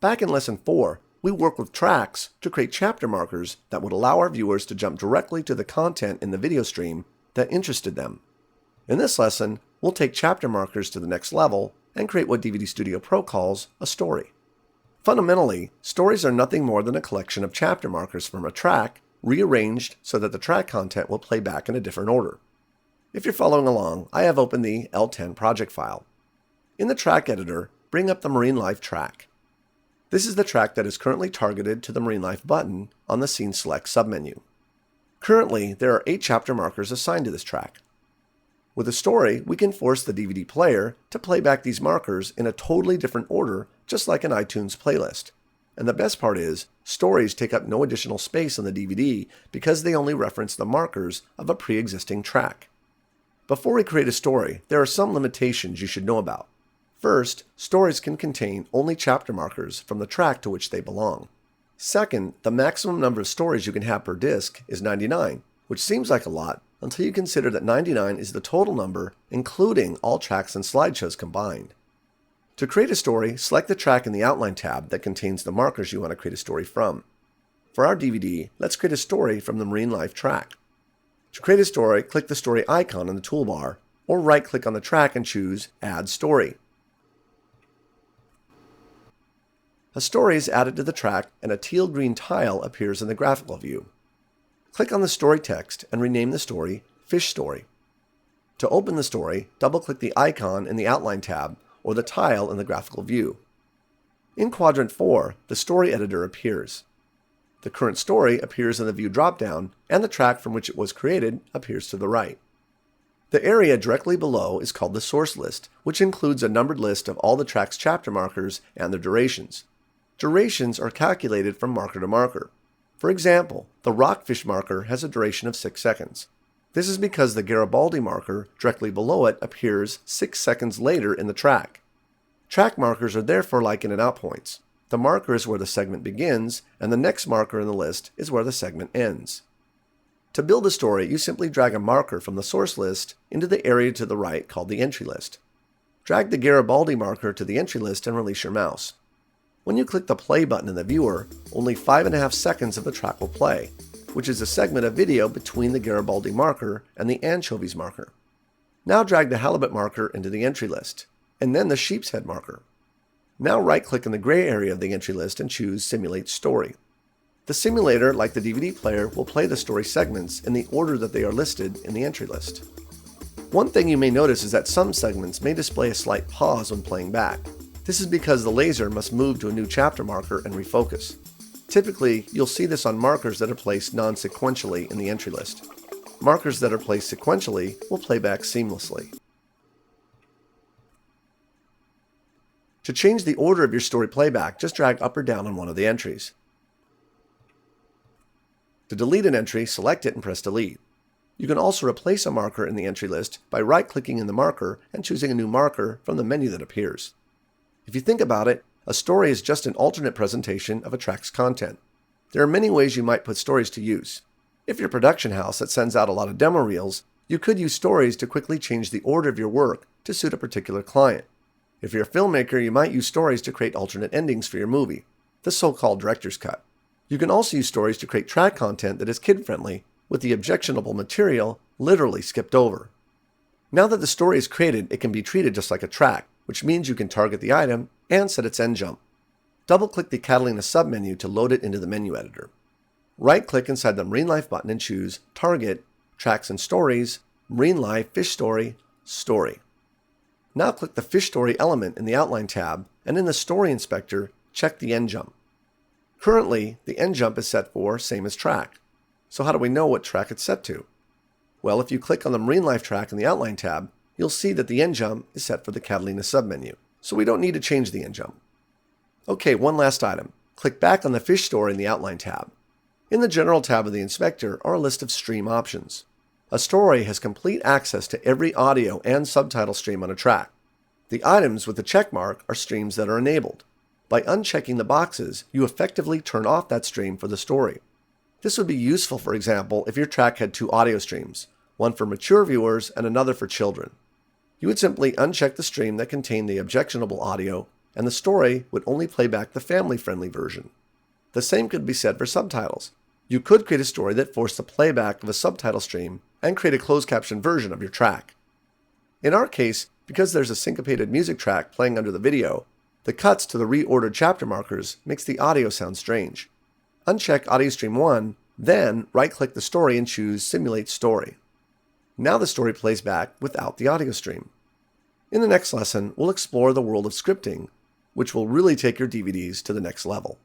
Back in Lesson 4, we worked with tracks to create chapter markers that would allow our viewers to jump directly to the content in the video stream that interested them. In this lesson, we'll take chapter markers to the next level and create what DVD Studio Pro calls a story. Fundamentally, stories are nothing more than a collection of chapter markers from a track rearranged so that the track content will play back in a different order. If you're following along, I have opened the L10 project file. In the track editor, bring up the Marine Life track. This is the track that is currently targeted to the Marine Life button on the Scene Select submenu. Currently, there are 8 chapter markers assigned to this track. With a story, we can force the DVD player to play back these markers in a totally different order, just like an iTunes playlist. And the best part is, stories take up no additional space on the DVD because they only reference the markers of a pre-existing track. Before we create a story, there are some limitations you should know about. First, stories can contain only chapter markers from the track to which they belong. Second, the maximum number of stories you can have per disc is 99, which seems like a lot until you consider that 99 is the total number, including all tracks and slideshows combined. To create a story, select the track in the Outline tab that contains the markers you want to create a story from. For our DVD, let's create a story from the Marine Life track. To create a story, click the story icon in the toolbar, or right-click on the track and choose Add Story. A story is added to the track and a teal-green tile appears in the graphical view. Click on the story text and rename the story Fish Story. To open the story, double-click the icon in the Outline tab or the tile in the graphical view. In Quadrant 4, the story editor appears. The current story appears in the View dropdown, and the track from which it was created appears to the right. The area directly below is called the source list, which includes a numbered list of all the track's chapter markers and their durations. Durations are calculated from marker to marker. For example, the Rockfish marker has a duration of 6 seconds. This is because the Garibaldi marker directly below it appears 6 seconds later in the track. Track markers are therefore like in and out points. The marker is where the segment begins, and the next marker in the list is where the segment ends. To build a story, you simply drag a marker from the source list into the area to the right called the entry list. Drag the Garibaldi marker to the entry list and release your mouse. When you click the play button in the viewer, only 5.5 seconds of the track will play, which is a segment of video between the Garibaldi marker and the Anchovies marker. Now drag the Halibut marker into the entry list, and then the Sheep's Head marker. Now right-click in the gray area of the entry list and choose Simulate Story. The simulator, like the DVD player, will play the story segments in the order that they are listed in the entry list. One thing you may notice is that some segments may display a slight pause when playing back. This is because the laser must move to a new chapter marker and refocus. Typically, you'll see this on markers that are placed non-sequentially in the entry list. Markers that are placed sequentially will play back seamlessly. To change the order of your story playback, just drag up or down on one of the entries. To delete an entry, select it and press Delete. You can also replace a marker in the entry list by right-clicking in the marker and choosing a new marker from the menu that appears. If you think about it, a story is just an alternate presentation of a track's content. There are many ways you might put stories to use. If you're a production house that sends out a lot of demo reels, you could use stories to quickly change the order of your work to suit a particular client. If you're a filmmaker, you might use stories to create alternate endings for your movie, the so-called director's cut. You can also use stories to create track content that is kid-friendly, with the objectionable material literally skipped over. Now that the story is created, it can be treated just like a track, which means you can target the item and set its end jump. Double-click the Catalina submenu to load it into the menu editor. Right-click inside the Marine Life button and choose Target, Tracks and Stories, Marine Life Fish Story, Story. Now click the Fish Story element in the Outline tab, and in the Story Inspector, check the end jump. Currently, the end jump is set for same as track. So how do we know what track it's set to? Well, if you click on the Marine Life track in the Outline tab, you'll see that the end jump is set for the Catalina submenu, so we don't need to change the end jump. Okay, one last item. Click back on the Fish Story in the Outline tab. In the General tab of the Inspector are a list of stream options. A story has complete access to every audio and subtitle stream on a track. The items with the check mark are streams that are enabled. By unchecking the boxes, you effectively turn off that stream for the story. This would be useful, for example, if your track had 2 audio streams, one for mature viewers and another for children. You would simply uncheck the stream that contained the objectionable audio and the story would only play back the family-friendly version. The same could be said for subtitles. You could create a story that forced the playback of a subtitle stream and create a closed caption version of your track. In our case, because there's a syncopated music track playing under the video, the cuts to the reordered chapter markers makes the audio sound strange. Uncheck Audio Stream 1, then right-click the story and choose Simulate Story. Now the story plays back without the audio stream. In the next lesson, we'll explore the world of scripting, which will really take your DVDs to the next level.